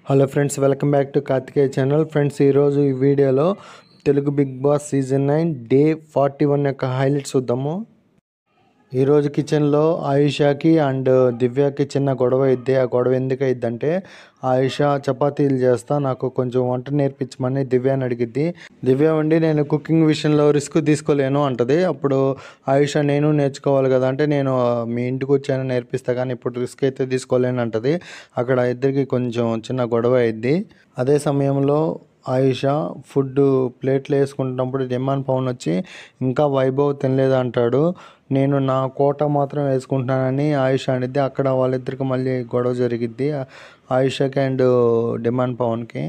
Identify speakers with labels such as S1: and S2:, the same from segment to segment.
S1: Hello friends, welcome back to Karthikeya channel. Friends, ఈరోజు ఈ వీడియోలో Telugu Bigg Boss season 9 day 41 యొక్క హైలైట్స్ చూద్దాము. ఈరోజు కిచెన్లో ఆయుషాకి అండ్ దివ్యకి చిన్న గొడవ అయింది. ఆ గొడవ ఎందుకు అయిందంటే, ఆయుష చపాతీలు చేస్తా నాకు కొంచెం వంట నేర్పించమని దివ్యాని అడిగిద్ది. దివ్య ఉండి నేను కుకింగ్ విషయంలో రిస్క్ తీసుకోలేను అంటది. అప్పుడు ఆయుష నేను నేర్చుకోవాలి కదా అంటే, నేను మీ ఇంటికి వచ్చాను నేర్పిస్తా కానీ ఇప్పుడు రిస్క్ అయితే తీసుకోలేను అంటది. అక్కడ ఇద్దరికి కొంచెం చిన్న గొడవ అయింది. అదే సమయంలో ఆయుష ఫుడ్ ప్లేట్లు వేసుకుంటున్నప్పుడు డిమాండ్ పవన్ వచ్చి ఇంకా వైభవ్ తినలేదు అంటాడు. నేను నా కోట మాత్రం వేసుకుంటున్నానని ఆయుష అనిద్ది. అక్కడ వాళ్ళిద్దరికి మళ్ళీ గొడవ జరిగిద్ది ఆయుషకి అండ్ డిమాండ్ పవన్కి.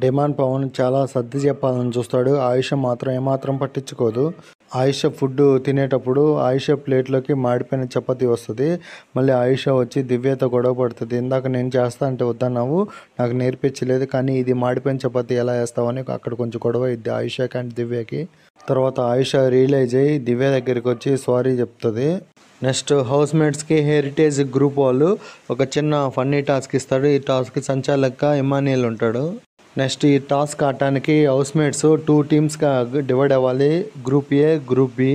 S1: డిమాండ్ పవన్ చాలా సర్ది చెప్పాలని చూస్తాడు. ఆయుష మాత్రం ఏమాత్రం పట్టించుకోదు. ఆయుష ఫుడ్ తినేటప్పుడు ఆయుష ప్లేట్లోకి మాడిపోయిన చపాతీ వస్తుంది. మళ్ళీ ఆయుష వచ్చి దివ్యతో గొడవ పడుతుంది. ఇందాక నేను చేస్తా అంటే వద్దన్నావు, నాకు నేర్పించలేదు, కానీ ఇది మాడిపోయిన చపాతీ ఎలా వేస్తావని అక్కడ కొంచెం గొడవ అయింది ఆయుషకి అండ్ దివ్యకి. తర్వాత ఆయుష రియలైజ్ అయ్యి దివ్య దగ్గరికి వచ్చి సారీ చెప్తుంది. నెక్స్ట్ హౌస్ మేట్స్కి హెరిటేజ్ గ్రూప్ వాళ్ళు ఒక చిన్న ఫన్నీ టాస్క్ ఇస్తాడు. ఈ టాస్క్ సంచాలక ఇమానియల్ ఉంటాడు. నెక్స్ట్ ఈ టాస్క్ ఆడటానికి హౌస్ మేట్స్ 2 టీమ్స్గా డివైడ్ అవ్వాలి. Group A, group B.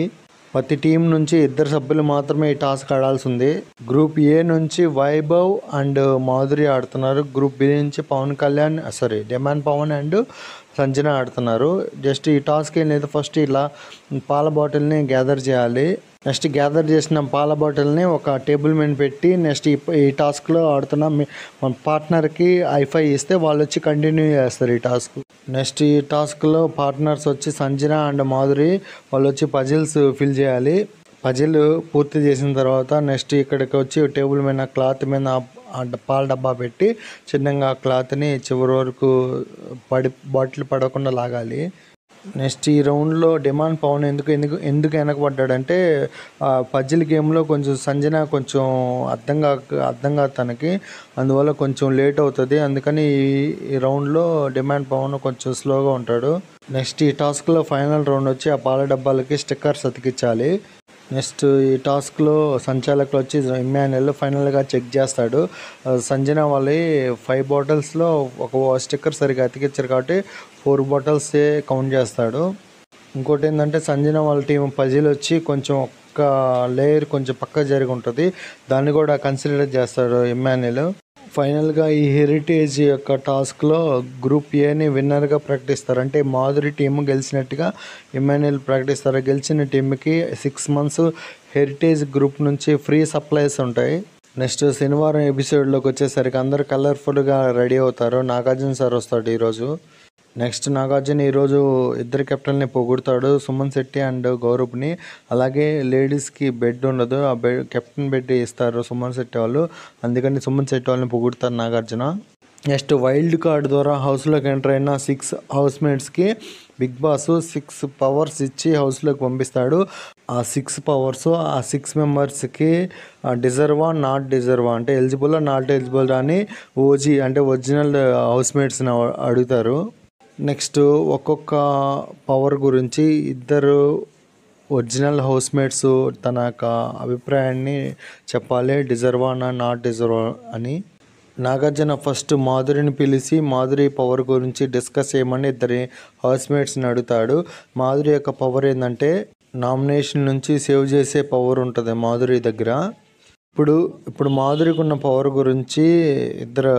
S1: ప్రతి టీం నుంచి 2 సభ్యులు మాత్రమే ఈ టాస్క్ ఆడాల్సి ఉంది. గ్రూప్ ఏ నుంచి వైభవ్ అండ్ మాధురి ఆడుతున్నారు. గ్రూప్ బి నుంచి డిమాండ్ పవన్ అండ్ సంజన ఆడుతున్నారు. జస్ట్ ఈ టాస్క్ ఏం లేదు, ఫస్ట్ ఇలా పాల బాటిల్ని గ్యాదర్ చేయాలి. నెక్స్ట్ గ్యాదర్ చేసిన పాల బాటిల్ని ఒక టేబుల్ మీద పెట్టి నెక్స్ట్ ఈ టాస్క్లో ఆడుతున్న మన పార్ట్నర్కి ఐఫై ఇస్తే వాళ్ళు వచ్చి కంటిన్యూ చేస్తారు ఈ టాస్క్. నెక్స్ట్ ఈ టాస్క్లో పార్ట్నర్స్ వచ్చి సంజన అండ్ మాధురి వాళ్ళు వచ్చి పజిల్స్ ఫిల్ చేయాలి. పజిల్ పూర్తి చేసిన తర్వాత నెక్స్ట్ ఇక్కడికి వచ్చి టేబుల్ మీద క్లాత్ మీద పాల డబ్బా పెట్టి చిన్నగా క్లాత్ని చివరి వరకు బాటిల్ పడకుండా లాగాలి. నెక్స్ట్ ఈ రౌండ్లో డిమాండ్ పవన్ ఎందుకు వెనకబడ్డాడంటే, పజిల్ గేమ్లో కొంచెం సంజన కొంచెం అర్థం కాదు తనకి, అందువల్ల కొంచెం లేట్ అవుతుంది. అందుకని ఈ రౌండ్లో డిమాండ్ పవన్ కొంచెం స్లోగా ఉంటాడు. నెక్స్ట్ ఈ టాస్క్లో ఫైనల్ రౌండ్ వచ్చి ఆ పాల డబ్బాలకి స్టిక్కర్స్ అతికించాలి. నెక్స్ట్ ఈ టాస్క్లో సంచాలకులు వచ్చి ఇమాన్యుయల్ ఫైనల్గా చెక్ చేస్తాడు. సంజన వాళ్ళ 5 బాటిల్స్లో ఒక స్టిక్కర్ సరిగా అతికించారు కాబట్టి 4 బాటిల్సే కౌంట్ చేస్తాడు. ఇంకోటి ఏంటంటే, సంజన వాళ్ళ టీం పజిల్ వచ్చి కొంచెం ఒక్క లేయర్ కొంచెం పక్క జరిగి ఉంటుంది, దాన్ని కూడా కన్సిడర్ చేస్తాడు ఇమాన్యుయల్. ఫైనల్గా ఈ హెరిటేజ్ యొక్క టాస్క్లో గ్రూప్ ఏని విన్నర్గా ప్రకటిస్తారు. అంటే మాధురి టీము గెలిచినట్టుగా ఇమాన్యుయల్ ప్రకటిస్తారు. గెలిచిన టీంకి 6 months హెరిటేజ్ గ్రూప్ నుంచి ఫ్రీ సప్లైస్ ఉంటాయి. నెక్స్ట్ శనివారం ఎపిసోడ్లోకి వచ్చేసరికి అందరు కలర్ఫుల్గా రెడీ అవుతారు. నాగార్జున సార్ వస్తాడు ఈరోజు. నెక్స్ట్ నాగార్జున ఈరోజు 2 కెప్టెన్ని పొగుడతాడు, సుమన్ శెట్టి అండ్ గౌరవ్ని. అలాగే లేడీస్కి బెడ్ ఉండదు, ఆ కెప్టెన్ బెడ్ ఇస్తారు సుమన్ శెట్టి వాళ్ళు, అందుకని సుమన్ శెట్టి వాళ్ళని పొగుడతారు నాగార్జున. నెక్స్ట్ వైల్డ్ కార్డ్ ద్వారా హౌస్లోకి ఎంటర్ అయిన 6 హౌస్ మేట్స్కి బిగ్ బాస్ 6 పవర్స్ ఇచ్చి హౌస్లోకి పంపిస్తాడు. ఆ 6 పవర్స్ ఆ 6 మెంబర్స్కి డిజర్వా నాట్ డిజర్వా అంటే ఎలిజిబుల్ నాట్ ఎలిజిబుల్ అని ఓజీ అంటే ఒరిజినల్ హౌస్ మేట్స్ని అడుగుతారు. నెక్స్ట్ ఒక్కొక్క పవర్ గురించి 2 ఒరిజినల్ హౌస్ మేట్స్ తన యొక్క అభిప్రాయాన్ని చెప్పాలి, డిజర్వా నాట్ డిజర్వా అని. నాగార్జున ఫస్ట్ మాధురిని పిలిచి మాధురి పవర్ గురించి డిస్కస్ చేయమని 2 హౌస్ మేట్స్ని అడుగుతాడు. మాధురి యొక్క పవర్ ఏంటంటే, నామినేషన్ నుంచి సేవ్ చేసే పవర్ ఉంటుంది మాధురి దగ్గర. ఇప్పుడు మాధురికి ఉన్న పవర్ గురించి 2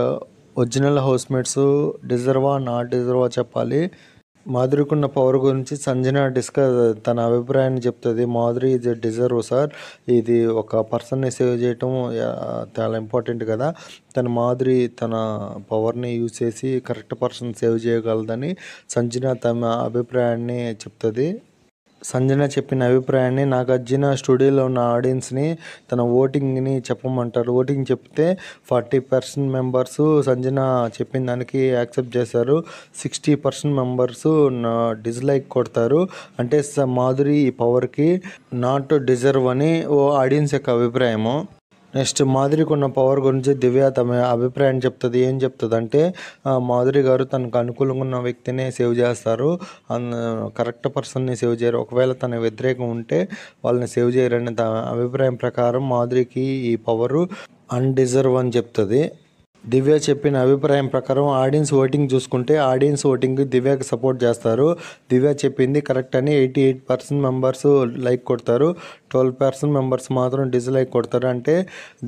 S1: ఒరిజినల్ హౌస్ మేట్స్ డిజర్వా నాట్ డిజర్వా చెప్పాలి. మాధురికి ఉన్న పవర్ గురించి సంజన తన అభిప్రాయాన్ని చెప్తుంది. మాధురి ఇది డిజర్వ్ సార్, ఇది ఒక పర్సన్ని సేవ్ చేయటం చాలా ఇంపార్టెంట్ కదా, మాధురి తన పవర్ని యూజ్ చేసి కరెక్ట్ పర్సన్ సేవ్ చేయగలదని సంజన తన అభిప్రాయాన్ని చెప్తుంది. సంజన చెప్పిన అభిప్రాయాన్ని నాగార్జున స్టూడియోలో ఉన్న ఆడియన్స్ని తన ఓటింగ్ని చెప్పమంటారు. ఓటింగ్ చెప్తే 40% మెంబర్స్ సంజన చెప్పిన దానికి యాక్సెప్ట్ చేశారు, 60% మెంబర్స్ డిస్లైక్ కొడతారు. అంటే మాధురి ఈ పవర్కి నాట్ డిజర్వ్ అని ఆడియన్స్ యొక్క అభిప్రాయము. నెక్స్ట్ మాధురికి ఉన్న పవర్ గురించి దివ్య తమ అభిప్రాయం చెప్తుంది. ఏం చెప్తుంది అంటే, మాధురి గారు తనకు అనుకూలంగా ఉన్న వ్యక్తిని సేవ్ చేస్తారు, కరెక్ట్ పర్సన్ని సేవ్ చేయరు, ఒకవేళ తన వ్యతిరేకం ఉంటే వాళ్ళని సేవ్ చేయరని తన అభిప్రాయం ప్రకారం మాధురికి ఈ పవరు అన్డిజర్వ్ అని చెప్తుంది. దివ్య చెప్పిన అభిప్రాయం ప్రకారం ఆడియన్స్ ఓటింగ్ చూసుకుంటే ఆడియన్స్ ఓటింగ్ దివ్యకి సపోర్ట్ చేస్తారు. దివ్య చెప్పింది కరెక్ట్ అని 88% మెంబర్స్ లైక్ కొడతారు, 12% మెంబర్స్ మాత్రం డిస్లైక్ కొడతారు. అంటే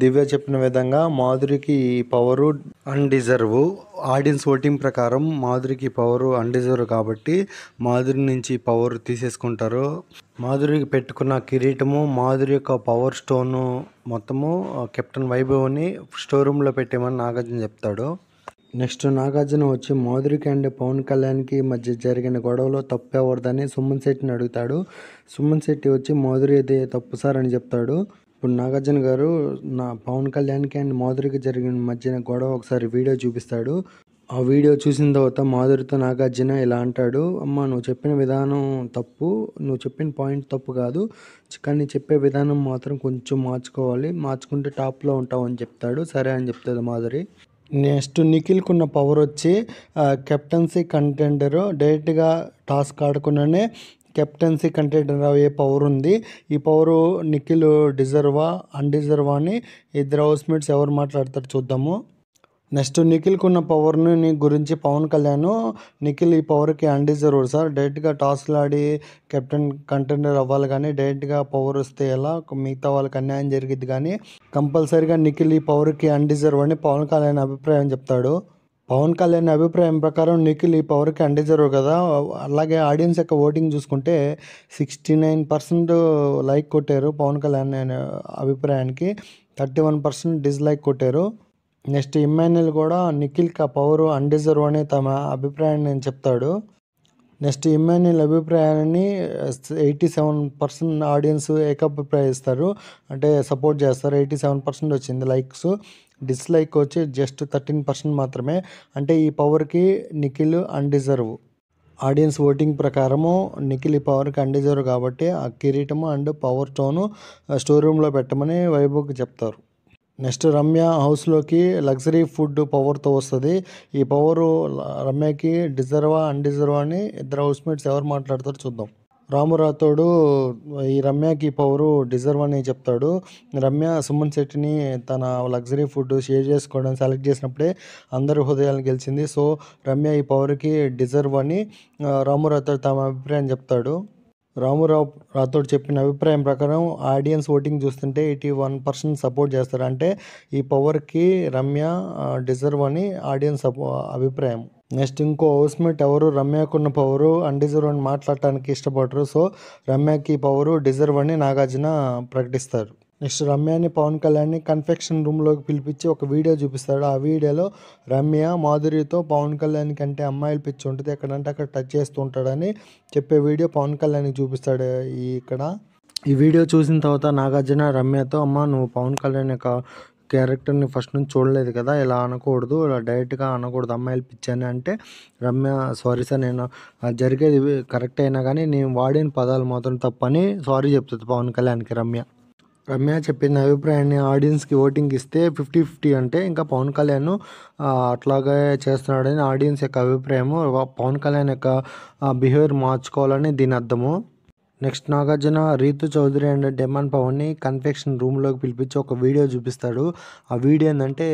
S1: దివ్య చెప్పిన విధంగా మాధురికి ఈ పవరు అన్డిజర్వ్. ఆడియన్స్ ఓటింగ్ ప్రకారం మాధురికి పవరు అన్డిజర్వ్ కాబట్టి మాధురి నుంచి పవర్ తీసేసుకుంటారు. మాధురికి పెట్టుకున్న కిరీటము, మాధురి యొక్క పవర్ స్టోను మొత్తము కెప్టెన్ వైభవ్ని స్టోర్ రూమ్లో పెట్టేమని నాగార్జున చెప్తాడు. నెక్స్ట్ నాగార్జున వచ్చి మాధురికి అండ్ పవన్ కళ్యాణ్కి మధ్య జరిగిన గొడవలో తప్పు ఎవరిదని సుమన్ శెట్టిని అడుగుతాడు. సుమన్ శెట్టి వచ్చి మాధురి అదే తప్పు సార్ అని చెప్తాడు. ఇప్పుడు నాగార్జున గారు పవన్ కళ్యాణ్కి అండ్ మాధురికి జరిగిన మధ్యన గొడవ ఒకసారి వీడియో చూపిస్తాడు. ఆ వీడియో చూసిన తర్వాత మాధురితో నాగార్జున ఇలా అంటాడు, అమ్మ నువ్వు చెప్పిన విధానం తప్పు, నువ్వు చెప్పిన పాయింట్ తప్పు కాదు, కానీ చెప్పే విధానం మాత్రం కొంచెం మార్చుకోవాలి, మార్చుకుంటే టాప్లో ఉంటావు అని చెప్తాడు. సరే అని చెప్తుంది మాధురి. నెక్స్ట్ నిఖిల్కున్న పవర్ వచ్చి కెప్టెన్సీ కంటెండర్ డైరెక్ట్గా టాస్క్ ఆడకుండానే కెప్టెన్సీ కంటెండర్ అయ్యే పవర్ ఉంది. ఈ పవరు నిఖిల్ డిజర్వా అన్డిజర్వా అని ఇద్దరు హౌస్మేట్స్ ఎవరు మాట్లాడతారు చూద్దాము. నెక్స్ట్ నిఖిల్కున్న పవర్ని గురించి పవన్ కళ్యాణ్, నిఖిల్ ఈ పవర్కి అన్డిజర్వ్ సార్, డైరెక్ట్గా టాస్క్లు ఆడి కెప్టెన్ కంటెండర్ అవ్వాలి కానీ డైరెక్ట్గా పవర్ వస్తే ఎలా, మిగతా వాళ్ళకి అన్యాయం జరిగిద్ది కానీ కంపల్సరీగా నిఖిల్ ఈ పవర్కి అన్డిజర్వ్ అని పవన్ కళ్యాణ్ అభిప్రాయం చెప్తాడు. పవన్ కళ్యాణ్ అభిప్రాయం ప్రకారం నిఖిల్ ఈ పవర్కి అన్డిజర్వ్ కదా. అలాగే ఆడియన్స్ యొక్క ఓటింగ్ చూసుకుంటే 69% లైక్ కొట్టారు పవన్ కళ్యాణ్ అభిప్రాయానికి, 31% డిస్లైక్ కొట్టారు. నెక్స్ట్ ఇమ్మాన్యుయల్ కూడా నిఖిల్కి ఆ పవర్ అన్డిజర్వ్ అనే తమ అభిప్రాయాన్ని నేను చెప్తాడు. నెక్స్ట్ ఇమ్మాన్యుయల్ అభిప్రాయాన్ని 87% ఆడియన్స్ ఏకాభిప్రాయిస్తారు, అంటే సపోర్ట్ చేస్తారు. 87% వచ్చింది లైక్స్, డిస్లైక్ వచ్చి జస్ట్ 13% మాత్రమే. అంటే ఈ పవర్కి నిఖిల్ అన్డిజర్వ్. ఆడియన్స్ ఓటింగ్ ప్రకారము నిఖిల్ ఈ పవర్కి అన్డిజర్వ్ కాబట్టి ఆ కిరీటము అండ్ పవర్ స్టోను స్టోర్ రూమ్లో పెట్టమని వైభవ్కి చెప్తారు. నెక్స్ట్ రమ్య హౌస్లోకి లగ్జరీ ఫుడ్ పవర్తో వస్తుంది. ఈ పవరు రమ్యకి డిజర్వా అన్డిజర్వా అని ఇద్దరు హౌస్మేట్స్ ఎవరు మాట్లాడతారో చూద్దాం. రాము రాథోడు ఈ రమ్యకి పవరు డిజర్వ్ అని చెప్తాడు. రమ్య సుమన్ శెట్టిని తన లగ్జరీ ఫుడ్ షేర్ చేసుకోవడం సెలెక్ట్ చేసినప్పుడే అందరి హృదయాలను గెలిచింది. సో రమ్య ఈ పవర్కి డిజర్వ్ అని రాము రాథోడ్ తమ అభిప్రాయం చెప్తాడు. రామురావు రాథోడ్ చెప్పిన అభిప్రాయం ప్రకారం ఆడియన్స్ ఓటింగ్ చూస్తుంటే 81% సపోర్ట్ చేస్తారు. అంటే ఈ పవర్కి రమ్య డిజర్వ్ అని ఆడియన్స్ అభిప్రాయం. నెక్స్ట్ ఇంకో హౌస్మేట్ ఎవరు రమ్యకున్న పవరు అన్డిజర్వ్ అని మాట్లాడటానికి ఇష్టపడరు. సో రమ్యకి పవరు డిజర్వ్ అని నాగార్జున ప్రకటిస్తారు. నెక్స్ట్ రమ్యని పవన్ కళ్యాణ్ని కన్ఫెక్షన్ రూమ్లోకి పిలిపించి ఒక వీడియో చూపిస్తాడు. ఆ వీడియోలో రమ్య మాధురితో పవన్ కళ్యాణ్ కంటే అమ్మాయిలు పిచ్చి ఉంటుంది, ఎక్కడంటే అక్కడ టచ్ చేస్తూ ఉంటాడని చెప్పే వీడియో పవన్ కళ్యాణ్కి చూపిస్తాడు. ఈ వీడియో చూసిన తర్వాత నాగార్జున రమ్యతో, అమ్మ నువ్వు పవన్ కళ్యాణ్ యొక్క క్యారెక్టర్ని ఫస్ట్ నుంచి చూడలేదు కదా, ఇలా అనకూడదు, ఇలా డైరెక్ట్గా అనకూడదు అమ్మాయిలు పిచ్చని. అంటే రమ్య సారీ సార్, నేను జరిగేది కరెక్ట్ అయినా కానీ నేను వాడిన పదాలు మాత్రం తప్పని సారీ చెప్తుంది పవన్ కళ్యాణ్కి రమ్య చెప్పిన అభిప్రాయాన్ని ఆడియన్స్కి ఓటింగ్ ఇస్తే 50-50 అంటే ఇంకా పవన్ కళ్యాణ్ అట్లాగే చేస్తున్నాడని ఆడియన్స్ యొక్క అభిప్రాయము. పవన్ కళ్యాణ్ యొక్క బిహేవియర్ మార్చుకోవాలని దీని అర్థము. Next Nagarjuna Rithu Chowdary and Demon పవన్ని కన్ఫెక్షన్ రూమ్లోకి పిలిపించి ఒక వీడియో చూపిస్తాడు. ఆ వీడియో ఏంటంటే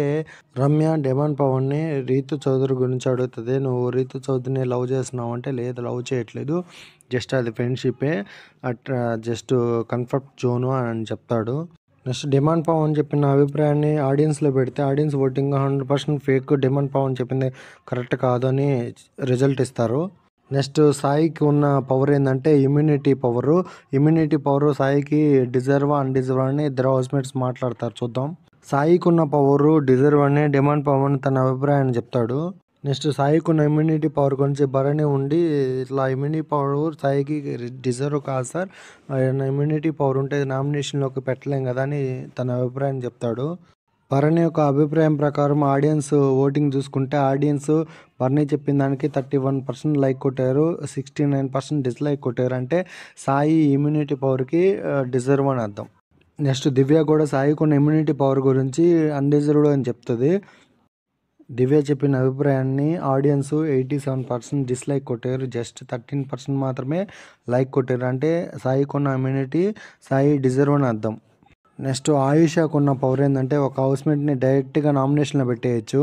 S1: రమ్య డెమాన్ పవన్ని రీతు చౌదరి గురించి అడుగుతుంది, నువ్వు రీతు చౌదరిని లవ్ చేస్తున్నావు అంటే, లేదు లవ్ చేయట్లేదు, జస్ట్ అది ఫ్రెండ్షిప్పే, అట్లా జస్ట్ కంఫర్ట్ జోను అని చెప్తాడు. నెక్స్ట్ డిమాండ్ పవన్ చెప్పిన అభిప్రాయాన్ని ఆడియన్స్లో పెడితే audience voting 100% fake, demon Pavan చెప్పింది కరెక్ట్ కాదని రిజల్ట్ ఇస్తారు. నెక్స్ట్ సాయికి ఉన్న పవర్ ఏంటంటే ఇమ్యూనిటీ పవరు సాయికి డిజర్వ్ అన్డిజర్వ్ అని ఇద్దరు హౌస్మేట్స్ మాట్లాడతారు చూద్దాం. సాయికి ఉన్న పవరు డిజర్వ్ అని డిమాండ్ పవన్ తన అభిప్రాయాన్ని చెప్తాడు. నెక్స్ట్ సాయికి ఉన్న ఇమ్యూనిటీ పవర్ గురించి భరణి ఉండి, ఇట్లా ఇమ్యూనిటీ పవర్ సాయికి డిజర్వ్ కాదు సార్, ఇమ్యూనిటీ పవర్ ఉంటే నామినేషన్లోకి పెట్టలేం కదా అని తన అభిప్రాయం చెప్తాడు. భరణి యొక్క అభిప్రాయం ప్రకారం ఆడియన్స్ ఓటింగ్ చూసుకుంటే ఆడియన్స్ భరణి చెప్పిన దానికి 31% లైక్ కొట్టారు, 69% డిస్లైక్ కొట్టారు. అంటే సాయి ఇమ్యూనిటీ పవర్కి డిజర్వ్ అని అర్థం. నెక్స్ట్ దివ్య కూడా సాయికి ఉన్న ఇమ్యూనిటీ పవర్ గురించి అన్డిజర్వ్డ్ అని చెప్తుంది. దివ్య చెప్పిన అభిప్రాయాన్ని ఆడియన్స్ 87% డిస్లైక్ కొట్టారు, జస్ట్ 13% మాత్రమే లైక్ కొట్టారు. అంటే సాయికి ఉన్న ఇమ్యూనిటీ సాయి డిజర్వ్ అని అర్థం. నెక్స్ట్ ఆయుషకు ఉన్న పవర్ ఏంటంటే ఒక హౌస్మేట్ని డైరెక్ట్గా నామినేషన్లో పెట్టేయచ్చు.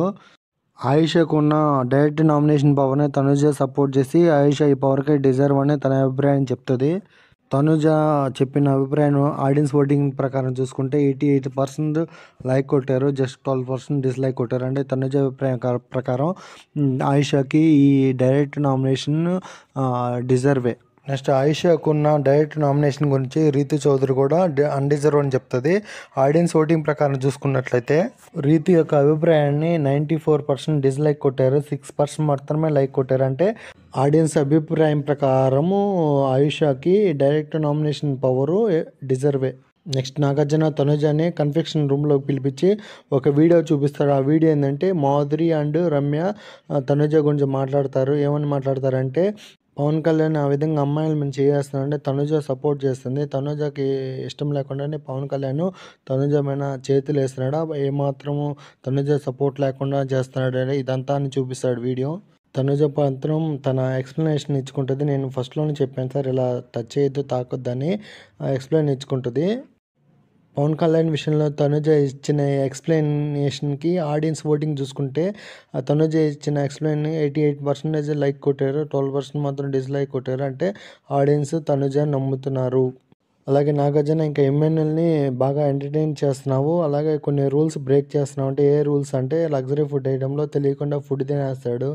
S1: ఆయుషకు ఉన్న డైరెక్ట్ నామినేషన్ పవర్ని తనుజ సపోర్ట్ చేసి ఆయుష ఈ పవర్కి డిజర్వ్ అని తన అభిప్రాయం చెప్తుంది. తనుజ చెప్పిన అభిప్రాయం ఆడియన్స్ ఓటింగ్ ప్రకారం చూసుకుంటే 88% లైక్ కొట్టారు, జస్ట్ 12% డిస్లైక్ కొట్టారు. అంటే తనుజ అభిప్రాయం ప్రకారం ఆయుషకి ఈ డైరెక్ట్ నామినేషన్ డిజర్వే. నెక్స్ట్ ఆయుషకు ఉన్న డైరెక్ట్ నామినేషన్ గురించి రీతు చౌదరి కూడా అన్డిజర్వ్ అని చెప్తుంది. ఆడియన్స్ ఓటింగ్ ప్రకారం చూసుకున్నట్లయితే రీతు యొక్క అభిప్రాయాన్ని 94% డిస్లైక్ కొట్టారు, 6% మాత్రమే లైక్ కొట్టారు. అంటే ఆడియన్స్ అభిప్రాయం ప్రకారము ఆయుషకి direct nomination power డిజర్వే. Next Nagarjuna తనుజని confession రూమ్లోకి పిలిపించి ఒక వీడియో చూపిస్తారు. ఆ వీడియో ఏంటంటే మాధురి అండ్ రమ్య తనుజ గురించి మాట్లాడతారు. ఏమని మాట్లాడతారంటే పవన్ కళ్యాణ్ ఆ విధంగా అమ్మాయిలు మేము చేస్తున్నారంటే తనుజ సపోర్ట్ చేస్తుంది, తనుజకి ఇష్టం లేకుండానే పవన్ కళ్యాణ్ తనుజ మీద చేతులు వేస్తున్నాడా, ఏమాత్రము తనుజ సపోర్ట్ లేకుండా చేస్తున్నాడు ఇదంతా అని చూపిస్తాడు వీడియో. తనుజ మాత్రం తన ఎక్స్ప్లెనేషన్ ఇచ్చుకుంటుంది. నేను ఫస్ట్లోనే చెప్పాను సార్ ఇలా టచ్ చేయొద్దు తాకొద్దని ఎక్స్ప్లెయిన్ ఇచ్చుకుంటుంది. పవన్ కళ్యాణ్ విషయంలో తనుజ ఇచ్చిన ఎక్స్ప్లెనేషన్కి ఆడియన్స్ ఓటింగ్ చూసుకుంటే తనుజ ఇచ్చిన ఎక్స్ప్లెయిన్ 88% లైక్ కొట్టారు, 12% మాత్రం డిస్లైక్ కొట్టారు. అంటే ఆడియన్స్ తనుజ నమ్ముతున్నారు. అలాగే నాగార్జున ఇంకా ఎంఎన్ఎల్ని బాగా ఎంటర్టైన్ చేస్తున్నావు, అలాగే కొన్ని రూల్స్ బ్రేక్ చేస్తున్నావు. అంటే ఏ రూల్స్ అంటే లగ్జరీ ఫుడ్ ఐటెంలో తెలియకుండా ఫుడ్ తినేస్తాడు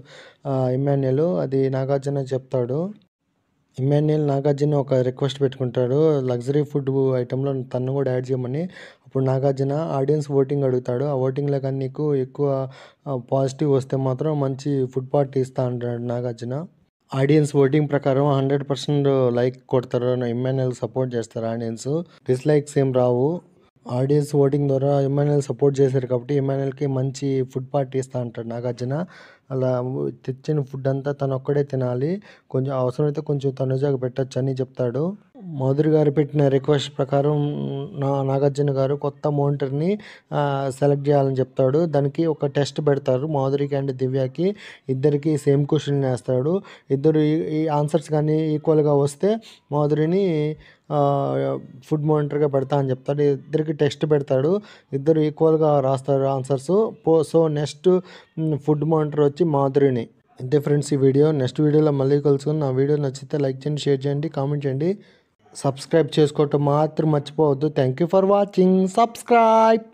S1: ఇమ్మాన్యుయల్, అది నాగార్జున చెప్తాడు. ఇమ్మాన్యుయల్ నాగార్జున ఒక రిక్వెస్ట్ పెట్టుకుంటాడు లగ్జరీ ఫుడ్ ఐటెంలో తను కూడా యాడ్ చేయమని. అప్పుడు నాగార్జున ఆడియన్స్ ఓటింగ్ అడుగుతాడు. ఆ ఓటింగ్లో కానీ నీకు ఎక్కువ పాజిటివ్ వస్తే మాత్రం మంచి ఫుడ్ పార్టీ ఇస్తా అంటాడు నాగార్జున. ఆడియన్స్ ఓటింగ్ ప్రకారం 100% లైక్ కొడతారు, ఇమ్మాన్యుయల్ సపోర్ట్ చేస్తారు ఆడియన్స్, డిస్లైక్స్ ఏం రావు. ఆడియన్స్ ఓటింగ్ ద్వారా ఇమ్మాన్యుయల్ సపోర్ట్ చేశారు కాబట్టి ఇమ్మాన్యుయల్కి మంచి ఫుడ్ పార్టీ ఇస్తా అంటాడు నాగార్జున. అలా తెచ్చిన ఫుడ్ అంతా తను ఒక్కడే తినాలి, కొంచెం అవసరమైతే కొంచెం తనుజాకు పెట్టచ్చు అని చెప్తాడు. మాధురి గారు పెట్టిన రిక్వెస్ట్ ప్రకారం నాగార్జున గారు కొత్త మోనిటర్ని సెలెక్ట్ చేయాలని చెప్తాడు. దానికి ఒక టెస్ట్ పెడతారు మాధురికి అండ్ దివ్యకి, ఇద్దరికి సేమ్ క్వశ్చన్ వేస్తాడు. ఇద్దరు ఈ ఆన్సర్స్ కానీ ఈక్వల్గా వస్తే మాధురిని ఫుడ్ మానిటర్గా పెడతా అని చెప్తాడు. ఇద్దరికి టెస్ట్ పెడతాడు, ఇద్దరు ఈక్వల్గా రాస్తారు answers. So next food monitor వచ్చి మాధురిని. అంతే ఫ్రెండ్స్ ఈ వీడియో. నెక్స్ట్ వీడియోలో మళ్ళీ కలుసుకుని, నా వీడియో నచ్చితే లైక్ చేయండి, షేర్ చేయండి, కామెంట్ చేయండి, సబ్స్క్రైబ్ చేసుకోవటం మాత్రం మర్చిపోవద్దు. Thank you for watching. Subscribe.